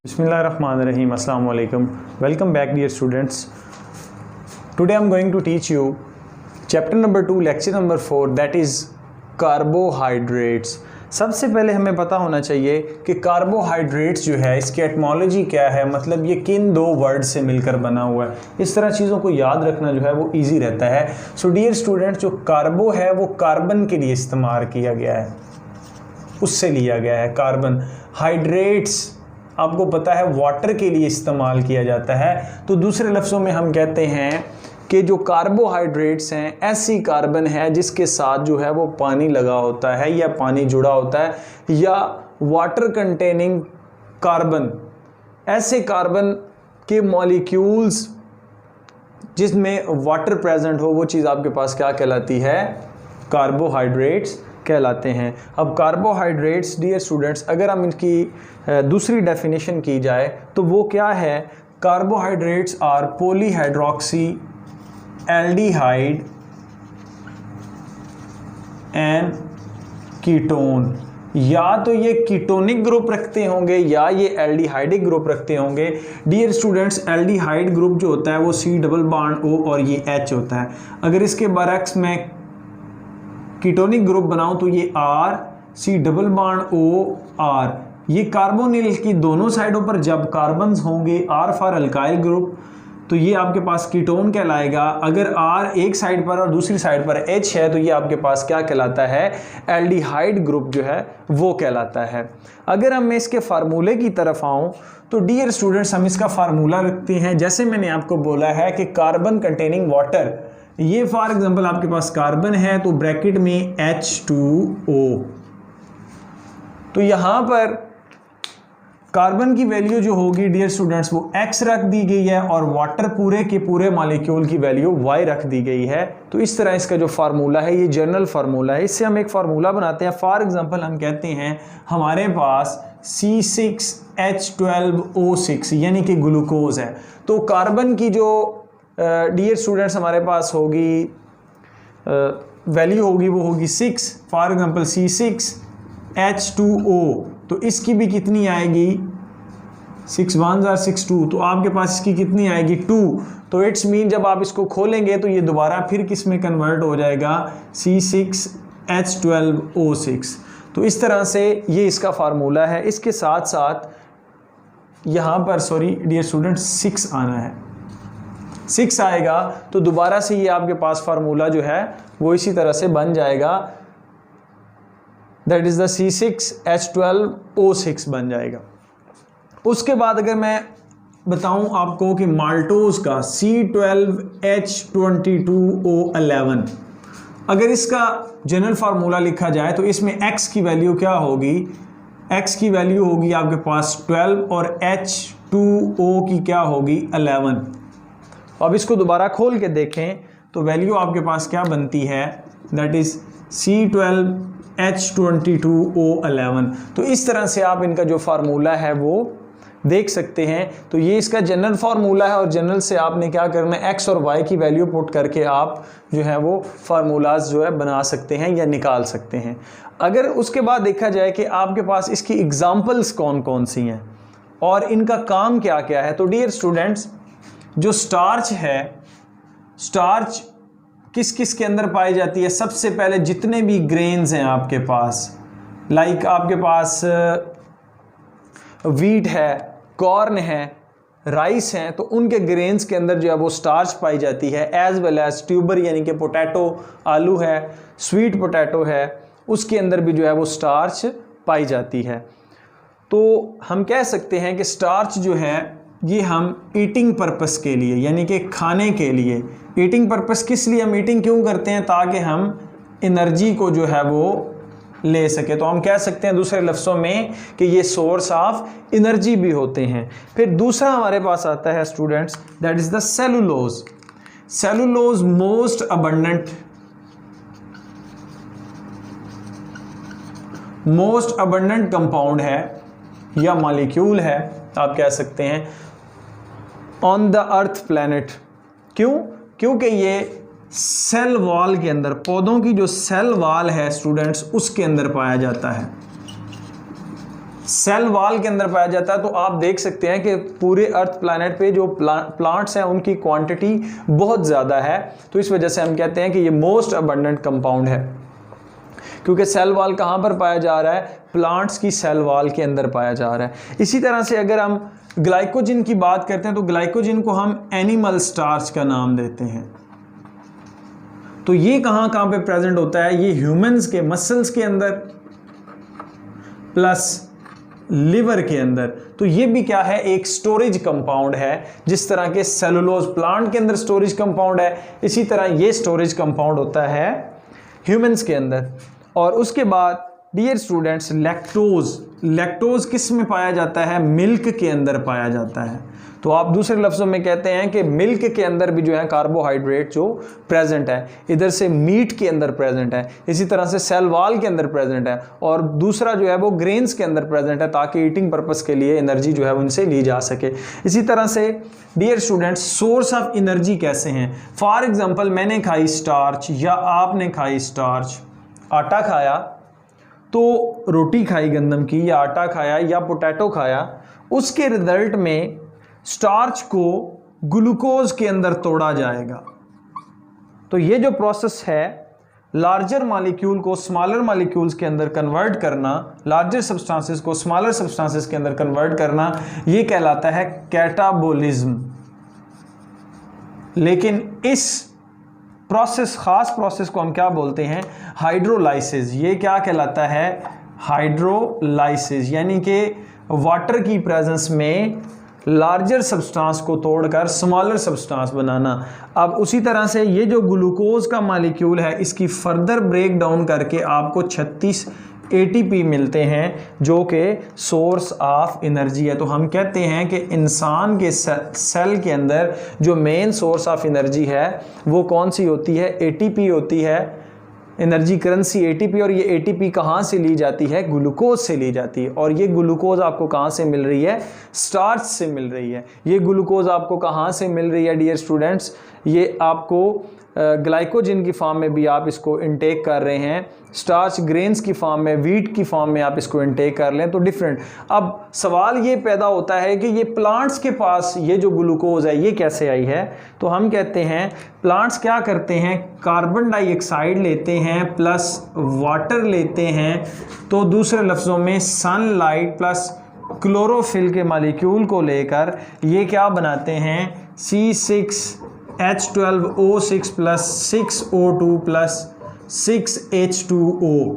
Bismillahirrahmanirrahim. Assalamu alaikum. Welcome back dear students. Today I am going to teach you chapter number 2 lecture number 4 that is carbohydrates. सबसे पहले हमें पता होना चाहिए कि कार्बोहाइड्रेट्स जो है इसकी एटमोलॉजी क्या है, मतलब ये किन दो वर्ड से मिलकर बना हुआ है। इस तरह चीज़ों को याद रखना जो है वो इजी रहता है। सो डियर स्टूडेंट्स, जो कार्बो है वो कार्बन के लिए इस्तेमाल किया गया है, उससे लिया गया है। कार्बन हाइड्रेट्स आपको पता है वाटर के लिए इस्तेमाल किया जाता है। तो दूसरे लफ्ज़ों में हम कहते हैं कि जो कार्बोहाइड्रेट्स हैं ऐसी कार्बन है जिसके साथ जो है वो पानी लगा होता है या पानी जुड़ा होता है, या वाटर कंटेनिंग कार्बन, ऐसे कार्बन के मॉलिक्यूल्स जिसमें वाटर प्रेजेंट हो, वो चीज़ आपके पास क्या कहलाती है? कार्बोहाइड्रेट्स कहलाते हैं। अब कार्बोहाइड्रेट्स डियर स्टूडेंट्स, अगर हम इनकी दूसरी डेफिनेशन की जाए तो वो क्या है? Carbohydrates are polyhydroxy aldehyde and ketone. या तो ये कीटोनिक ग्रुप रखते होंगे या ये एल्डिहाइडिक ग्रुप रखते होंगे। डियर स्टूडेंट्स, एल्डिहाइड ग्रुप जो होता है वो C डबल बॉन्ड O और ये H होता है। अगर इसके बरक्स में कीटोनिक ग्रुप बनाऊं तो ये R C double bond O R। ये कार्बोनिल की दोनों साइडों पर जब कार्बन्स होंगे, R फॉर अल्काइल ग्रुप, तो ये आपके पास कीटोन कहलाएगा। अगर R एक साइड पर और दूसरी साइड पर H है तो ये आपके पास क्या कहलाता है? एल्डिहाइड ग्रुप जो है वो कहलाता है। अगर हम इसके फार्मूले की तरफ आऊं तो डियर स्टूडेंट्स, हम इसका फार्मूला रखते हैं। जैसे मैंने आपको बोला है कि कार्बन कंटेनिंग वाटर, ये फॉर एग्जांपल आपके पास कार्बन है तो ब्रैकेट में H2O, तो यहां पर कार्बन की वैल्यू जो होगी डियर स्टूडेंट्स वो X रख दी गई है और वाटर पूरे के पूरे मॉलिक्यूल की वैल्यू Y रख दी गई है। तो इस तरह इसका जो फार्मूला है ये जनरल फार्मूला है। इससे हम एक फार्मूला बनाते हैं। फॉर एग्जांपल हम कहते हैं हमारे पास C6H12O6 यानी कि ग्लूकोज है। तो कार्बन की जो डियर स्टूडेंट्स हमारे पास होगी वैल्यू होगी वो होगी 6, फॉर एग्जांपल C6H2O, तो इसकी भी कितनी आएगी? 6 1 are 6 2, तो आपके पास इसकी कितनी आएगी? 2। तो इट्स मीन जब आप इसको खोलेंगे तो ये दोबारा फिर किस में कन्वर्ट हो जाएगा? C6H12O6। तो इस तरह से ये इसका फार्मूला है। इसके साथ साथ यहाँ पर सॉरी डियर स्टूडेंट 6 आना है, 6 आएगा तो दोबारा से ये आपके पास फार्मूला जो है वो इसी तरह से बन जाएगा, दैट इज द C6H12O6 बन जाएगा। उसके बाद अगर मैं बताऊं आपको कि माल्टोज का C12H22O11, अगर इसका जनरल फार्मूला लिखा जाए तो इसमें X की वैल्यू क्या होगी? X की वैल्यू होगी आपके पास 12 और H2O की क्या होगी? 11। अब इसको दोबारा खोल के देखें तो वैल्यू आपके पास क्या बनती है? That is C12H22O11। तो इस तरह से आप इनका जो फार्मूला है वो देख सकते हैं। तो ये इसका जनरल फार्मूला है और जनरल से आपने क्या करना है? X और Y की वैल्यू पुट करके आप जो है वो फार्मूलाज जो है बना सकते हैं या निकाल सकते हैं। अगर उसके बाद देखा जाए कि आपके पास इसकी एग्जाम्पल्स कौन कौन सी हैं और इनका काम क्या क्या है, तो डियर स्टूडेंट्स, जो स्टार्च है, स्टार्च किस किस के अंदर पाई जाती है? सबसे पहले जितने भी ग्रेन्स हैं आपके पास, लाइक आपके पास वीट है, कॉर्न है, राइस हैं, तो उनके ग्रेन्स के अंदर जो है वो स्टार्च पाई जाती है। एज वेल एज ट्यूबर यानी कि पोटैटो, आलू है, स्वीट पोटैटो है, उसके अंदर भी जो है वो स्टार्च पाई जाती है। तो हम कह सकते हैं कि स्टार्च जो है ये हम ईटिंग पर्पस के लिए यानी कि खाने के लिए, ईटिंग पर्पस किस लिए हम ईटिंग क्यों करते हैं? ताकि हम एनर्जी को जो है वो ले सके। तो हम कह सकते हैं दूसरे लफ्ज़ों में कि ये सोर्स ऑफ एनर्जी भी होते हैं। फिर दूसरा हमारे पास आता है students, that is the cellulose. Cellulose most abundant compound है या मॉलिक्यूल है, आप कह सकते हैं, ऑन द अर्थ प्लैनेट। क्यों? क्योंकि ये सेल वॉल के अंदर, पौधों की जो सेल वॉल है स्टूडेंट्स, उसके अंदर पाया जाता है। सेल वॉल के अंदर पाया जाता है। तो आप देख सकते हैं कि पूरे अर्थ प्लैनेट पे जो प्लांट्स हैं उनकी क्वांटिटी बहुत ज़्यादा है, तो इस वजह से हम कहते हैं कि ये मोस्ट अबंडेंट कंपाउंड है, क्योंकि सेल वॉल कहाँ पर पाया जा रहा है, प्लांट्स की सेल वॉल के अंदर पाया जा रहा है। इसी तरह से अगर हम ग्लाइकोजन की बात करते हैं तो ग्लाइकोजन को हम एनिमल स्टार्च का नाम देते हैं। तो ये कहाँ कहाँ पे प्रेजेंट होता है, ये ह्यूमंस के मसल्स के अंदर प्लस लिवर के अंदर। तो ये भी क्या है, एक स्टोरेज कंपाउंड है। जिस तरह के सेलुलोज प्लांट के अंदर स्टोरेज कंपाउंड है, इसी तरह ये स्टोरेज कंपाउंड होता है ह्यूमंस के अंदर। और उसके बाद डियर स्टूडेंट्स, लैक्टोज किस में पाया जाता है, मिल्क के अंदर पाया जाता है। तो आप दूसरे लफ्ज़ों में कहते हैं कि मिल्क के अंदर भी जो है कार्बोहाइड्रेट जो प्रेजेंट है, इधर से मीट के अंदर प्रेजेंट है, इसी तरह से सेल वॉल के अंदर प्रेजेंट है, और दूसरा जो है वो ग्रेन्स के अंदर प्रेजेंट है, ताकि ईटिंग पर्पस के लिए एनर्जी जो है उनसे ली जा सके। इसी तरह से dear students, source of energy कैसे हैं। फॉर एग्जाम्पल, मैंने खाई स्टार्च या आपने खाई स्टार्च, आटा खाया तो रोटी खाई गंदम की, या आटा खाया या पोटैटो खाया, उसके रिजल्ट में स्टार्च को ग्लूकोज के अंदर तोड़ा जाएगा। तो ये जो प्रोसेस है, लार्जर मॉलिक्यूल को स्मॉलर मॉलिक्यूल्स के अंदर कन्वर्ट करना, लार्जर सब्सटेंसेस को स्मॉलर सब्सटेंसेस के अंदर कन्वर्ट करना, ये कहलाता है कैटाबोलिज्म। लेकिन इस प्रोसेस, खास प्रोसेस को हम क्या बोलते हैं, हाइड्रोलाइसिस। ये क्या कहलाता है, हाइड्रोलाइसिस, यानी कि वाटर की प्रेजेंस में लार्जर सब्सटेंस को तोड़कर स्मॉलर सब्सटेंस बनाना। अब उसी तरह से ये जो ग्लूकोज का मॉलिक्यूल है, इसकी फर्दर ब्रेक डाउन करके आपको 36 ATP मिलते हैं, जो कि सोर्स ऑफ एनर्जी है। तो हम कहते हैं कि इंसान के सेल के अंदर जो मेन सोर्स ऑफ एनर्जी है वो कौन सी होती है, ATP होती है, एनर्जी करेंसी ATP। और ये ATP कहाँ से ली जाती है, ग्लूकोज से ली जाती है। और ये ग्लूकोज आपको कहाँ से मिल रही है, स्टार्च से मिल रही है। ये ग्लूकोज आपको कहाँ से मिल रही है डियर स्टूडेंट्स, ये आपको ग्लाइकोजन की फॉर्म में भी आप इसको इनटेक कर रहे हैं, स्टार्च ग्रेन्स की फॉर्म में, वीट की फॉर्म में आप इसको इनटेक कर लें, तो डिफरेंट। अब सवाल ये पैदा होता है कि ये प्लांट्स के पास ये जो ग्लूकोज है ये कैसे आई है। तो हम कहते हैं प्लांट्स क्या करते हैं, कार्बन डाइऑक्साइड लेते हैं प्लस वाटर लेते हैं, तो दूसरे लफ्ज़ों में सनलाइट प्लस क्लोरोफिल के मॉलिक्यूल को लेकर ये क्या बनाते हैं, C6H12O6 plus 6O2 plus 6H2O।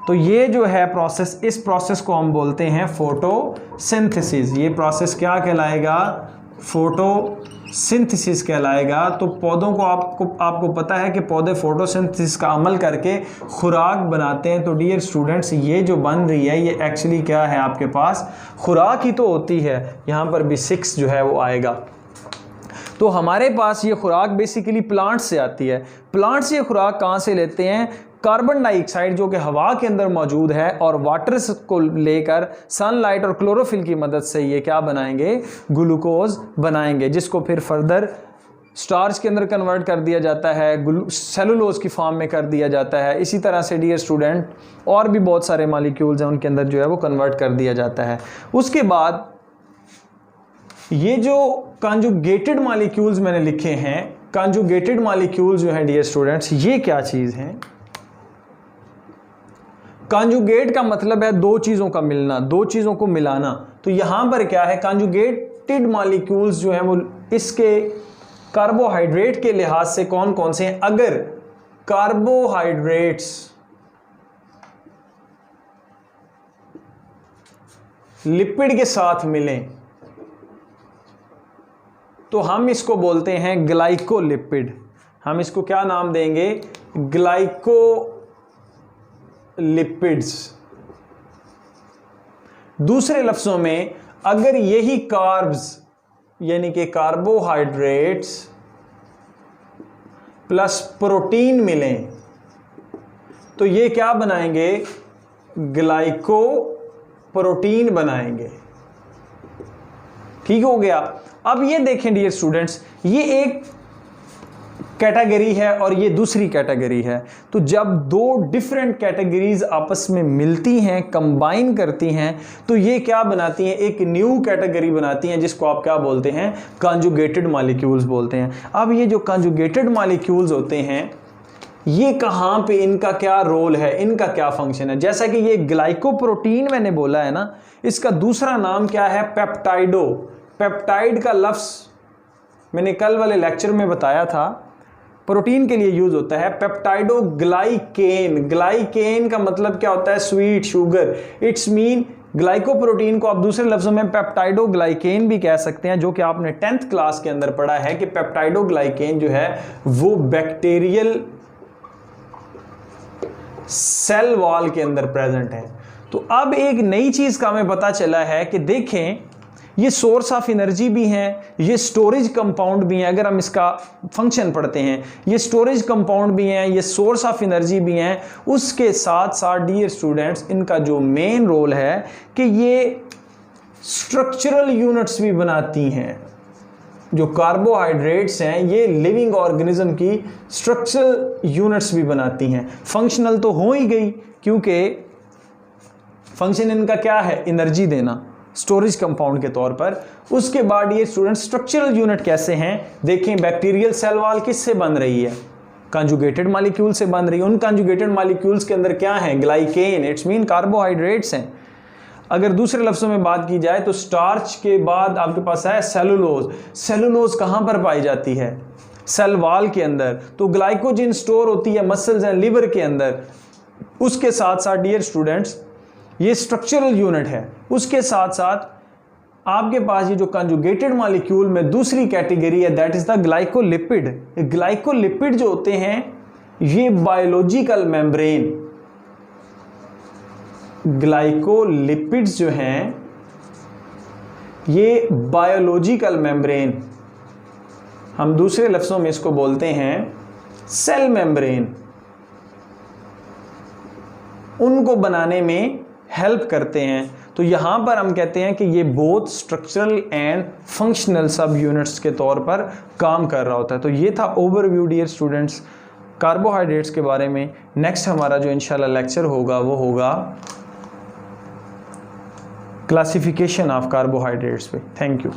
तो ये जो है प्रोसेस, इस प्रोसेस को हम बोलते हैं फोटोसिंथेसिस। ये प्रोसेस क्या कहलाएगा, फोटोसिंथेसिस कहलाएगा। तो पौधों को आपको पता है कि पौधे फोटोसिंथेसिस का अमल करके खुराक बनाते हैं। तो डियर स्टूडेंट्स, ये जो बन रही है ये एक्चुअली क्या है, आपके पास खुराक ही तो होती है। यहाँ पर भी 6 जो है वो आएगा। तो हमारे पास ये खुराक बेसिकली प्लांट से आती है। प्लांट से ये खुराक कहाँ से लेते हैं, कार्बन डाइऑक्साइड जो कि हवा के अंदर मौजूद है, और वाटर को लेकर सनलाइट और क्लोरोफिल की मदद से ये क्या बनाएंगे, ग्लूकोज बनाएंगे, जिसको फिर फर्दर स्टार्च के अंदर कन्वर्ट कर दिया जाता है, सेलुलोज की फॉर्म में कर दिया जाता है। इसी तरह से डियर स्टूडेंट, और भी बहुत सारे मॉलिक्यूल्स हैं उनके अंदर जो है वो कन्वर्ट कर दिया जाता है। उसके बाद ये जो कॉन्जुगेटेड मॉलिक्यूल्स मैंने लिखे हैं, कॉन्जुगेटेड मॉलिक्यूल्स जो हैं डियर स्टूडेंट्स, ये क्या चीज़ हैं। कॉन्जुगेट का मतलब है दो चीज़ों का मिलना, दो चीज़ों को मिलाना। तो यहाँ पर क्या है, कॉन्जुगेटेड मॉलिक्यूल्स जो हैं वो इसके कार्बोहाइड्रेट के लिहाज से कौन कौन से हैं। अगर कार्बोहाइड्रेट्स लिपिड के साथ मिलें तो हम इसको बोलते हैं ग्लाइकोलिपिड। हम इसको क्या नाम देंगे, ग्लाइकोलिपिड्स। दूसरे लफ्जों में, अगर यही कार्ब्स यानी कि कार्बोहाइड्रेट्स प्लस प्रोटीन मिलें तो ये क्या बनाएंगे, ग्लाइको प्रोटीन बनाएंगे। ठीक हो गया। अब ये देखें डियर स्टूडेंट्स, ये एक कैटेगरी है और ये दूसरी कैटेगरी है। तो जब दो डिफरेंट कैटेगरीज आपस में मिलती हैं, कंबाइन करती हैं, तो ये क्या बनाती हैं, एक न्यू कैटेगरी बनाती हैं, जिसको आप क्या बोलते हैं, कॉन्जुगेटेड मॉलिक्यूल्स बोलते हैं। अब ये जो कॉन्जुगेटेड मॉलिक्यूल्स होते हैं, ये कहाँ पे इनका क्या रोल है, इनका क्या फंक्शन है। जैसा कि ये ग्लाइकोप्रोटीन मैंने बोला है ना, इसका दूसरा नाम क्या है, पेप्टाइडो। पेप्टाइड का लफ्ज़ मैंने कल वाले लेक्चर में बताया था, प्रोटीन के लिए यूज होता है। पेप्टाइडो ग्लाइकेन, ग्लाइकेन का मतलब क्या होता है, sweet sugar. It's mean glycoprotein को आप दूसरे लफ्जों में पेप्टाइडो ग्लाइकेन भी कह सकते हैं, जो कि आपने 10th क्लास के अंदर पढ़ा है कि पेप्टाइडो ग्लाइकेन जो है वो बैक्टीरियल सेल वॉल के अंदर प्रेजेंट है। तो अब एक नई चीज का हमें पता चला है कि देखें, ये सोर्स ऑफ एनर्जी भी हैं, ये स्टोरेज कंपाउंड भी हैं। अगर हम इसका फंक्शन पढ़ते हैं, ये स्टोरेज कंपाउंड भी हैं, ये सोर्स ऑफ एनर्जी भी हैं। उसके साथ साथ डियर स्टूडेंट्स, इनका जो मेन रोल है कि ये स्ट्रक्चरल यूनिट्स भी बनाती हैं। जो कार्बोहाइड्रेट्स हैं ये लिविंग ऑर्गेनिज्म की स्ट्रक्चरल यूनिट्स भी बनाती हैं। फंक्शनल तो हो ही गई, क्योंकि फंक्शन इनका क्या है, एनर्जी देना स्टोरेज कंपाउंड के तौर पर। उसके बाद ये स्टूडेंट स्ट्रक्चरल यूनिट कैसे हैं, देखें। बैक्टीरियल सेल वॉल किससे बन रही है, कॉन्जुगेटेड मॉलिक्यूल से बन रही है। उन कॉन्जुगेटेड मॉलिक्यूल्स के अंदर क्या है, ग्लाइकेन, इट्स मीन कार्बोहाइड्रेट्स हैं। अगर दूसरे लफ्जों में बात की जाए तो स्टार्च के बाद आपके पास है सेलुलोज। सेलुलोज कहाँ पर पाई जाती है, सेल वॉल के अंदर। तो ग्लाइकोजन स्टोर होती है मसल्स एंड लिवर के अंदर। उसके साथ साथ डियर स्टूडेंट्स, ये स्ट्रक्चरल यूनिट है। उसके साथ साथ आपके पास ये जो कंजुगेटेड मॉलिक्यूल में दूसरी कैटेगरी है, that is the glycolipid. Glycolipid जो होते हैं ये बायोलॉजिकल मेम्ब्रेन, ग्लाइकोलिपिड्स जो हैं ये बायोलॉजिकल मेम्ब्रेन, हम दूसरे लफ्जों में इसको बोलते हैं सेल मेम्ब्रेन, उनको बनाने में हेल्प करते हैं। तो यहां पर हम कहते हैं कि ये बोथ स्ट्रक्चरल एंड फंक्शनल सब यूनिट्स के तौर पर काम कर रहा होता है। तो ये था ओवरव्यू डियर स्टूडेंट्स कार्बोहाइड्रेट्स के बारे में। नेक्स्ट हमारा जो इंशाल्लाह लेक्चर होगा वो होगा क्लासिफिकेशन ऑफ कार्बोहाइड्रेट्स पे। Thank you.